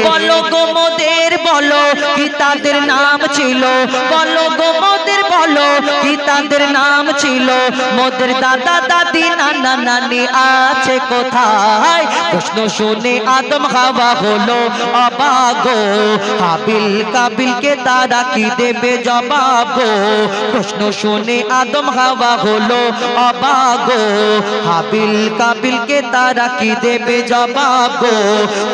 বলো গো মোদের বলো কি তাদের নাম ছিল, বলো গো মোদের বলো কি তাদের নাম ছিল, মোদের দাদা দাদি নানা নানি আছে কোথায়? প্রশ্ন শুনে আদম হাওয়া হলো অবাক গো, হাবিল কাবিলকে তারা কি দেবে জবাব গো? প্রশ্ন শুনে আদম হাওয়া হলো অবাক গো, হাবিল কাবিলকে তারা কি দেবে জবাব গো?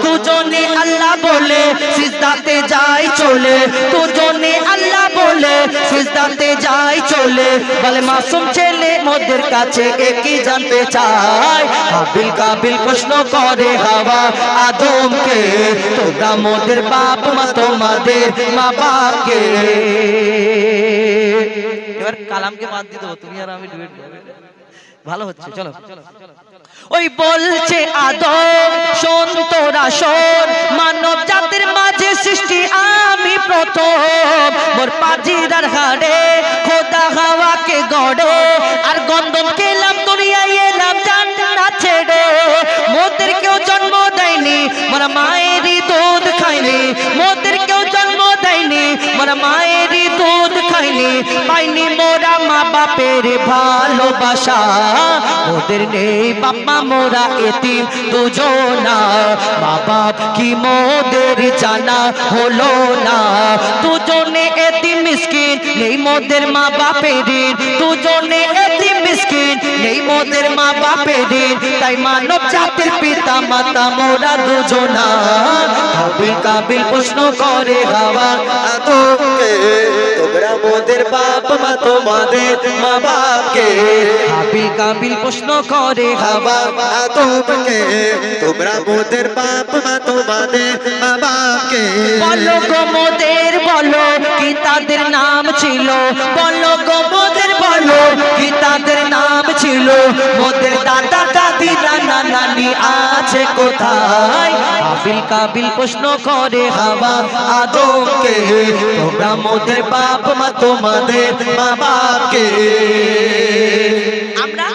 দুজনে আল্লাহ বলে সিজদাতে যায় চলে, দুজনে আল্লাহ বলে সিজদাতে যায় চলে, বলে মাসুম ছেলে মোদের কাছে একই জানতে চায়। হাবিল কাবিল প্রশ্ন করে হাওয়া আদমকে, তোমরা মোদের বাপ মা তোমাদের মা বাপকে। এবার কালামকে বাদ দিয়ে দেবো, তুমি আর আমি ডুয়েট গাবো, ভালো হচ্ছে। চলো ওই বলছে আদম শোন তোরা শোন, মানব জাতির মাঝে সৃষ্টি আমি প্রথম, মোর পাজিরার হাড়ে খোদা হাওয়াকে গড়ে, আর গন্ধম খেলাম দুনিয়ায় এলাম জান্নাত ছেড়ে, মোদের কেউ জন্ম দেয়নি মোরা মায়েরই দুধ খাইনি, মোদের কেউ জন্ম দেয়নি মোরা মায়েরই দুধ খাইনি, পাইনি মোরা মা বাপের ভালোবাসা, মোদের নেই বাবা মোরা এতিম দুজনা, মা বাপ কি মোদের জানা হলো না, দুজনে এতিম মিসকিন নেই মোদের মা বাপের, দুজনে এতিম মিসকিন নেই মোদের মা বাপের, তাই মানব জাতির পিতা মাতা মোরা দুজনা। হাবিল কাবিল প্রশ্ন করে হাওয়া আদমকে, তোমরা মোদের বাপ মা তোমাদের মা বাপকে। হাবিল কাবিল প্রশ্ন করে হাওয়া আদমকে, তোমরা মোদের বাপ মা তোমাদের মা বাপকে। বলো গো মোদের বলো কি তাদের নাম ছিল, বলো গো মোদের বলো কি তাদের নাম ছিল, মোদের দাদা দাদি নানা নানি আছে কোথায়? হাবিল কাবিল প্রশ্ন করে হাওয়া আদমকে, তোমরা মোদের বাপ মা তোমাদের মা বাপকে। আমরা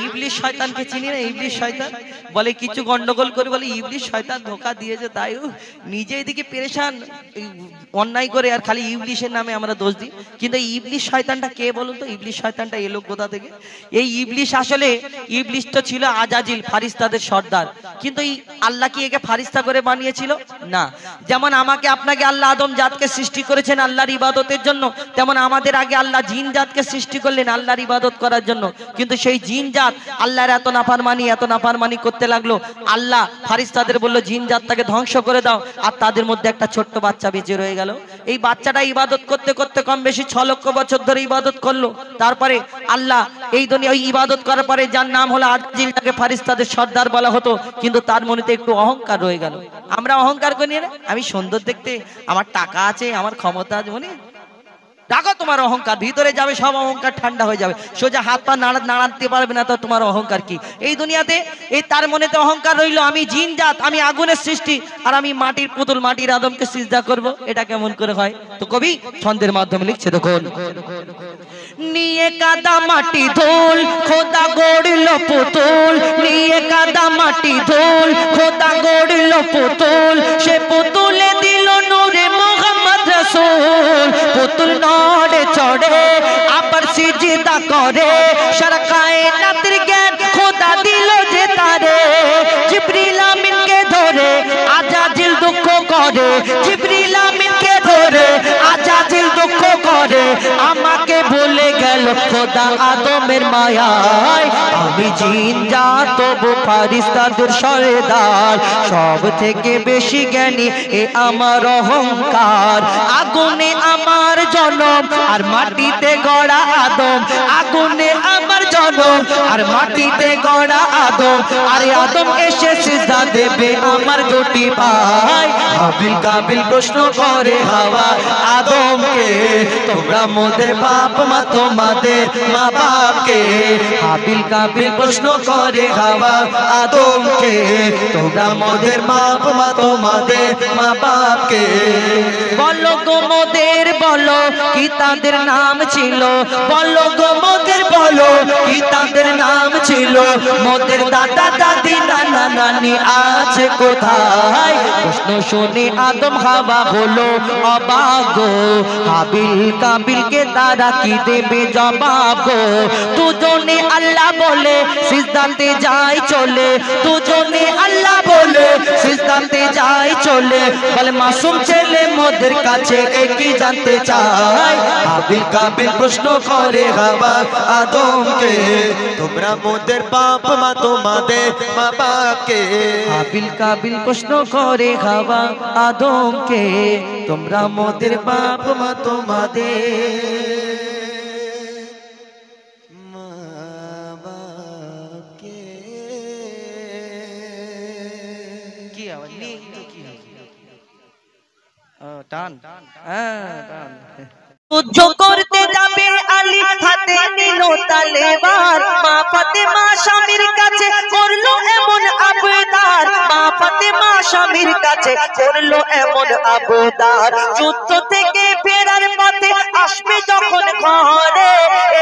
ইবলিস শয়তানকে চিনি না, ইবলিস শয়তান বলে কিছু গন্ডগোল করে বলে ইবলিস শয়তান ধোঁকা দিয়েছে, তাই নিজে এদিকে পেরেশান অন্যায় করে, আর খালি ইবলিসের নামে আমরা দোষ দিই। কিন্তু এই ইবলিস শয়তানটা কে বলুন তো? ইবলিস শয়তানটা এলো কোথা থেকে? এই ইবলিস আসলে ইবলিস তো ছিল আজাজিল ফারিস্তাদের সর্দার, কিন্তু এই আল্লাহ কি একে ফারিস্তা করে বানিয়েছিল? না। যেমন আমাকে আপনাকে আল্লাহ আদম জাতকে সৃষ্টি করেছেন আল্লাহর ইবাদতের জন্য, তেমন আমাদের আগে আল্লাহ জিন জাতকে সৃষ্টি করলেন আল্লাহর ইবাদত করার জন্য, কিন্তু সেই জিন জাত আল্লাহর এত নাফরমানি করতে লাগলো, আল্লাহ ফারিস্তাদের বললো জিন জাতটাকে ধ্বংস করে দাও, আর তাদের মধ্যে একটা ছোট্ট বাচ্চা বেঁচে রয়ে গেল। এই বাচ্চাটা ইবাদত করতে করতে কম বেশি 6 লক্ষ বছর ধরে ইবাদত করলো। তারপরে আল্লাহ এই দুনিয়া ওই ইবাদত করার পরে যার নাম হলো আজিল, তাকে ফারিস্তাদের সর্দার বলা হতো, কিন্তু তার মনেতে একটু অহংকার রয়ে গেল। আমরা অহংকার করি না, আমি সুন্দর দেখতে, আমার টাকা আছে, আমার ক্ষমতা আছে, মানে দেখো তোমার অহংকার ভিতরে যাবে, সব অহংকার ঠান্ডা হয়ে যাবে, সোজা হাত পা নাড়াতে পারবে না, তো তোমার অহংকার কি? এই দুনিয়াতে এই তার মনেতে অহংকার রইলো আমি জিন জাত, আমি আগুনের সৃষ্টি, আর আমি মাটির পুতুল মাটির আদমকে সিজদা করব, এটা কেমন করে হয়? তো কবি ছন্দের মাধ্যমে লিখছে, দেখুন নিয়ে কাদা মাটি ধুল খোদা গড়লো পুতুল, নিয়ে কাদা মাটি ধুল খোদা গড়লো পুতুল, সে পুতুলে দিল নূরে মুহাম্মদ রাসূল, পুতুল নড়ে চড়ে আবার সিজদা করে, সারা কায়নাতের জ্ঞান খোদা দিল যে তারে, জিবরিল আমিনকে ধরে আজাজিল দুঃখ করে, জিবরিল আমিনকে ধরে আজাজিল দুঃখ করে, আমাকে ভুলে গেল খোদা আদমের মায়ায়, আমি জিন জাত তবু ফারিস্তাদের সর্দার, সব থেকে বেশি জ্ঞানী এ আমার অহংকার, আগুনে আমার জনম আর মাটিতে গড়া আদম, আগুনে আমার জনম আর মাটিতে গড়া আদম, আরে আদম এসে সিজদা দেবে আমার দুটি পায়। হাবিল কাবিল প্রশ্ন করে হাওয়া আদমকে, তোমরা মোদের বাপ মা তোমাদের মা বাপকে। হাবিল কাবিল প্রশ্ন করে হাওয়া আদমকে, তোমরা মোদের বাপ মা তোমাদের মা বাপকে। বলো গো মোদের বলো কি তাদের নাম ছিল, বলো গো মোদের বলো পিতাদের নাম ছিল মোদের দাদা দাদি নানা নানি আছে কোথায় প্রশ্ন শুনে আদম হাওয়া হলো অবাক গো হাবিল কাবিলকে তারা কি দেবে জবাব গো দুজনে আল্লাহ বলে সিজদাতে যায় চলে দুজনে আল্লাহ বলে সিজদাতে যায় চলে বলে মাসুম ছেলে মোদের কাছে একই জানতে চায় হাবিল কাবিল প্রশ্ন করে হাওয়া আদমকে তোমরা মোদের বাপ মা তোমাদের মা বাপকে হাবিল কাবিল প্রশ্ন করে হাওয়া আদমকে তোমরা মোদের বাপ মা তোমাদের মা বাপকে কি আওয়াজ নেই তো কি টান হ্যাঁ টান যুদ্ধ করতে যাবে আলী হাতে নিল তলোয়ার মা ফাতেমা স্বামীর কাছে করলো এমন আবদার মা ফাতেমা স্বামীর কাছে করলো এমন আবদার যুদ্ধ থেকে ফেরার পথে আসবে যখন ঘরে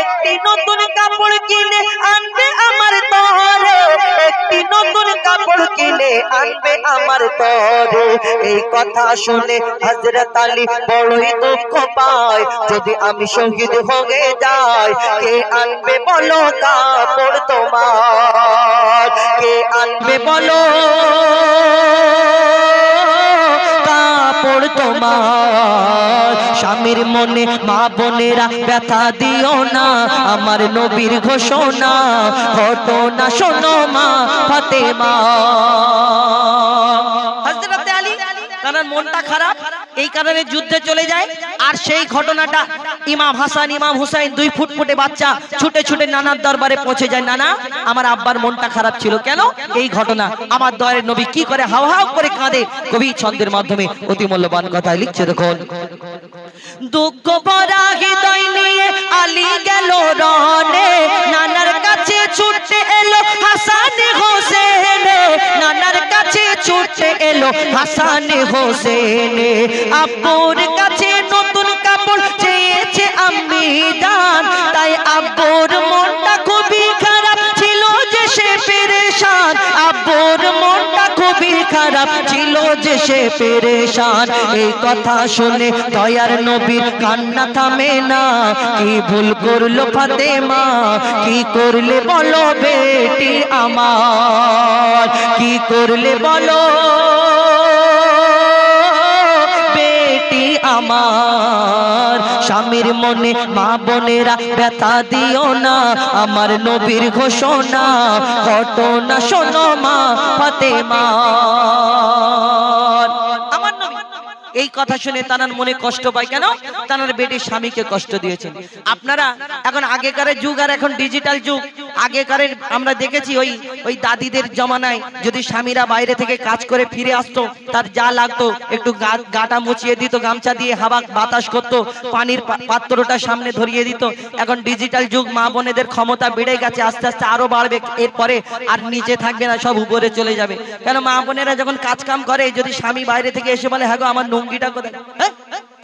একটি নতুন কাপড় কিনে আনবে আমার তরে একটি নতুন কাপড় কিনে আনবে আমার তরে এই কথা শুনে হযরত আলী বড়ই দুঃখ পায় যদি আমি শহীদ হয়ে যাই কে আনবে বলো কাপড় তোমার কে আনবে বলো কাপড় তোমার স্বামীর মনে মা বোনেরা ব্যথা দিও না আমার নবীর ঘোষণা ঘটনা শোনো মা ফাতেমা হযরত আলী তার মনটা খারাপ এই কারণে যুদ্ধে চলে যায় আর সেই ঘটনাটা ইমাম হাসান ইমাম হুসাইন দুই ফুটফুটে বাচ্চা ছুটে ছুটে নানার দরবারে পৌঁছে যায় নানা আমার আব্বার মনটা খারাপ ছিল কেন এই ঘটনা আমার দয়ার নবী কি করে হাও হাও করে কাঁদে কবি ছন্দের মাধ্যমে অতি মূল্যবান কথা লিখছে দেখুন দুঃখ ভরা হৃদয় নিয়ে আলী গেল রনে নানার কাছে ছুটে এলো হাসান হোসেন নানার কাছে ছুটে এলো হাসান হোসেন আব্বুর কাছে নতুন কাপড় চেয়েছে আম্মি জান তাই আব্বুর মনটা খুবই খারাপ ছিল যে সে পেরেশান আব্বুর মনটা খুবই খারাপ ছিল যে সে পেরেশান এই কথা শুনে দয়ার নবীর কান্না থামে না কি ভুল করলো ফাতেমা কি করলে বলো বেটি আমার কি করলে বলো আমার স্বামীর মনে মা বোনেরা ব্যথা দিও না আমার নবীর ঘোষণা ঘটনা শোনো মা ফাতেমা আমার নবী এই কথা শুনে তানার মনে কষ্ট পায় কেন তানার বেটির স্বামীকে কষ্ট দিয়েছেন আপনারা এখন আগেকার যুগ আর এখন ডিজিটাল যুগ আগেকার আমরা দেখেছি ওই দাদিদের জমানায় যদি স্বামীরা বাইরে থেকে কাজ করে ফিরে আসতো তার যা লাগতো একটু গাটা মুছিয়ে দিত গামছা দিয়ে হাওয়া বাতাস করতো পানির পাত্রটা সামনে ধরিয়ে দিত এখন ডিজিটাল যুগ মা বোনেদের ক্ষমতা বেড়ে গেছে আস্তে আস্তে আরো বাড়বে এরপরে আর নিচে থাকবে না সব উপরে চলে যাবে কেন মা বোনেরা যখন কাজ কাম করে যদি স্বামী বাইরে থেকে এসে বলে হ্যাঁ গো আমার লুঙ্গিটা কোথায়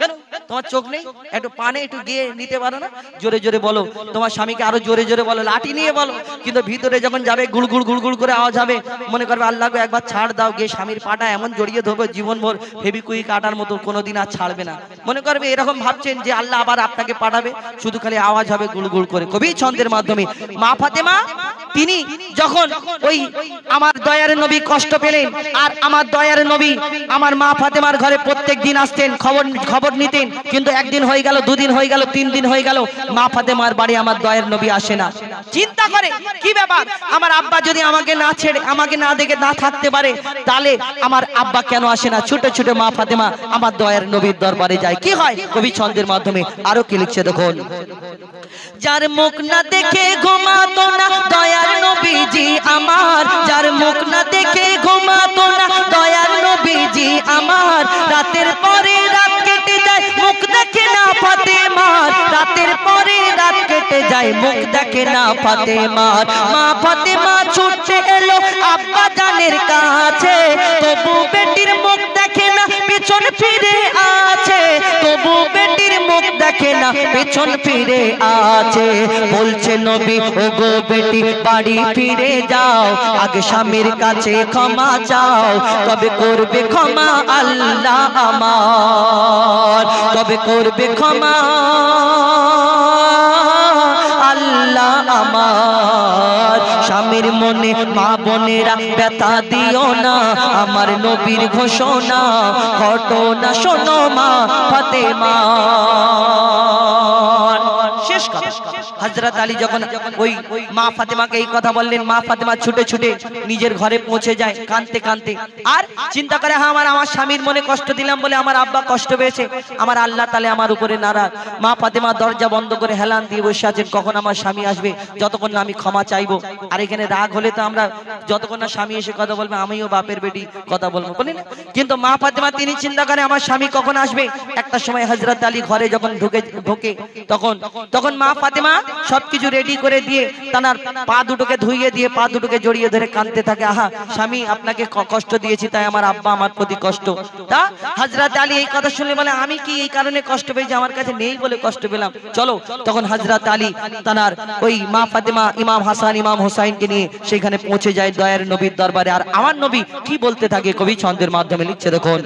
কেন তোমার চোখ নেই একটু পানে একটু গিয়ে নিতে পারো না জোরে জোরে বলো তোমার স্বামীকে আরো জোরে জোরে বলো লাঠি নিয়ে বলো কিন্তু ভিতরে যখন যাবে গুড়গুড় গুড়গুড় করে আওয়াজ হবে মনে করবে আল্লাহ গো একবার ছাড় দাও গিয়ে স্বামীর পাটা এমন জড়িয়ে ধরবে জীবনভর ফেবিকুইক কাটার মতো কোনোদিন আর ছাড়বে না মনে করবে এরকম ভাবছেন যে আল্লাহ আবার আপনাকে পাঠাবে শুধু খালি আওয়াজ হবে গুড়গুড় করে কবি ছন্দের মাধ্যমে মা ফাতেমা তিনি যখন ওই আমার দয়ার নবী কষ্ট পেলেন আর আমার দয়ার নবী আমার মা ফাতেমার ঘরে প্রত্যেক দিন আসতেন খবর নিতেন কিন্তু একদিন হয়ে গেল দুদিন হয়ে গেল 3 দিন হয়ে গেল মা ফাতেমার বাড়ি আমার দয়ার নবী আসে না চিন্তা করে কি ব্যাপার আমার আব্বা যদি আমাকে না ছেড়ে আমাকে না দেখে না থাকতে পারে তাহলে আমার আব্বা কেন আসে না ছুটে ছুটে মা ফাতেমা আমার দয়ার নবীর দরবারে যায় কি হয় কবি ছন্দের মাধ্যমে আরো কি লিখছে দেখুন যার মুখ না দেখে ঘুমাতো না দয়ার নবীজি আমার যার মুখ না দেখে ঘুমাতো না দয়ার নবীজি আমার রাতের পরে রাত কেটে যায় মুখ দেখে না ফাতেমার রাতের পরে রাত কেটে যায় মুখ দেখে না ফাতেমার মা ফাতেমা ছুটে এলো আব্বা জানের কাছে তবু বেটির মুখ দেখে না পিছন ফিরে আছে তবু বেটির মুখ দেখে না না পেছন ফিরে আছে বলছে নবী ওগো বেটি বাড়ি ফিরে যাও আগে স্বামীর কাছে ক্ষমা চাও তবে করবে ক্ষমা আল্লাহ আমার তবে করবে ক্ষমা আল্লাহ আমার স্বামীর মনে মা বোনেরা ব্যথা দিও না আমার নবীর ঘোষণা ঘটনা শোনো মা ফাতেমা শেষ কথা হযরত আলী যখন ওই মা ফাতেমাকে এই কথা বললেন মা ফাতেমা ছুটে ছুটে নিজের ঘরে পৌঁছে যায় কাঁদতে কাঁদতে আর চিন্তা করে হ্যাঁ আমার স্বামীর মনে কষ্ট দিলাম বলে আমার আব্বা কষ্ট পেয়েছে আমার আল্লাহ তাআলা আমার উপরে নারাজ মা ফাতেমা দরজা বন্ধ করে হেলান দিয়ে বসে আছেন কখন আমার স্বামী আসবে যতক্ষণ না আমি ক্ষমা চাইবো আর এখানে রাগ হলে তো আমরা যতক্ষণ না স্বামী এসে কথা বলবে আমিও বাপের বেটি কথা বলবো বলি না কিন্তু মা ফাতেমা তিনি চিন্তা করে আমার স্বামী কখন আসবে একটা সময় হযরত আলী ঘরে যখন ঢোকে তখন মা ফাতেমা সবকিছু রেডি করে দিয়ে তার পা দুটোকে ধুইয়ে দিয়ে পা দুটোকে জড়িয়ে ধরে কাঁদতে থাকে আহা স্বামী আপনাকে কষ্ট দিয়েছি তাই আমার আব্বা আমার প্রতি কষ্ট তা হযরত আলী এই কথা শুনলে বলে আমি কি এই কারণে কষ্ট পেয়েছি আমার কাছে নেই বলে কষ্ট পেলাম চলো তখন হযরত আলী তার ওই মা ফাতেমা ইমাম হাসান ইমাম হোসাইনকে নিয়ে সেখানে পৌঁছে যায় দয়ার নবীর দরবারে আর আমার নবী কি বলতে থাকে কবি ছন্দের মাধ্যমে লিখছে দেখুন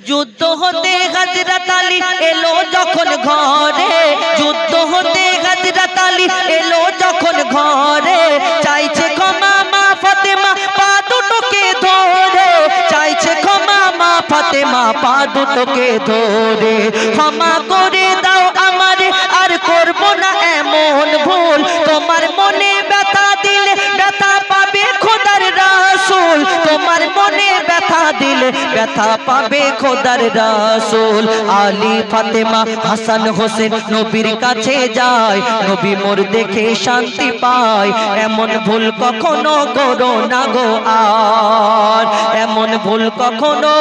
যুদ্ধ হতে হযরত আলী এলো যখন ঘরে যুদ্ধ হতে হযরত আলী এলো যখন ঘরে চাইছে ক্ষমা মা ফাতেমা পা দুটোকে ধরে চাইছে ক্ষমা মা ফাতেমা পা দুটোকে ধরে ক্ষমা করে দাও আমারে আর করব না এমন ভুল তোমার মনে ব্যথা দিলে ব্যথা পাবে খোদার রাসূল তোমার মনে ব্যথা দিলে ব্যথা পাবে খোদার রাসূল আলী ফাতেমা হাসান হোসেন নবীর কাছে যায় নবী মোর দেখে শান্তি পায় এমন ভুল কখনো করো না গো আর এমন ভুল কখনো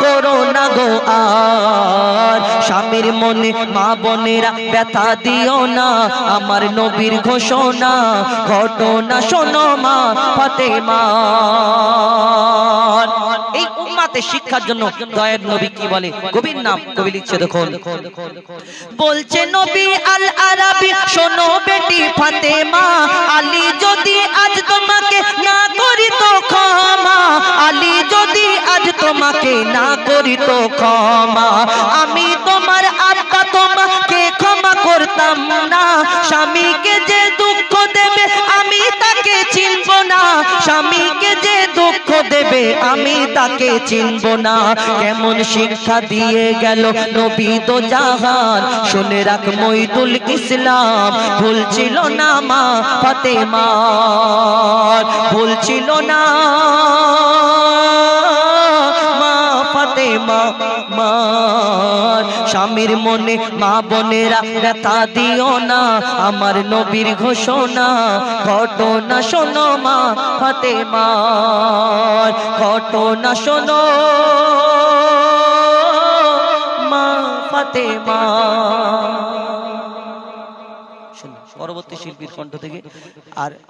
করো না গো আর স্বামীর মনে মা বোনেরা ব্যথা দিও না আমার নবীর ঘোষণা ঘটনা শোনো মা ফাতেমা এই উম্মতে শিক্ষার জন্য দয়ার নবী কি বলে কবির নাম কবি লিখছে দেখুন বলছে নবী আল আরাবী শোনো বেটি ফাতেমা আলী যদি আজ তোমাকে না করি তো ক্ষমা আলী যদি আজ তোমাকে না করি তো ক্ষমা আমি তোমার আব্বা তোমাকে ক্ষমা করতাম না স্বামীকে যে দুঃখ দেবে আমি তাকে চিনব না স্বামীকে যে দুঃখ দেবে আমি তাকে চিনব না কেমন শিক্ষা দিয়ে গেল নবী তো জাহান শুনে রাখ মঈদুল ইসলাম ভুল ছিল না মা ফাতেমা ভুল ছিল না ফাতেমা মার স্বামীর মনে মা বোনেরা ব্যথা দিও না আমার নবীর ঘোষণা ঘটনা শোনো মা ফাতেমা ঘটনা শোনো মা ফাতেমা পরবর্তী শিল্পীর কণ্ঠ থেকে আর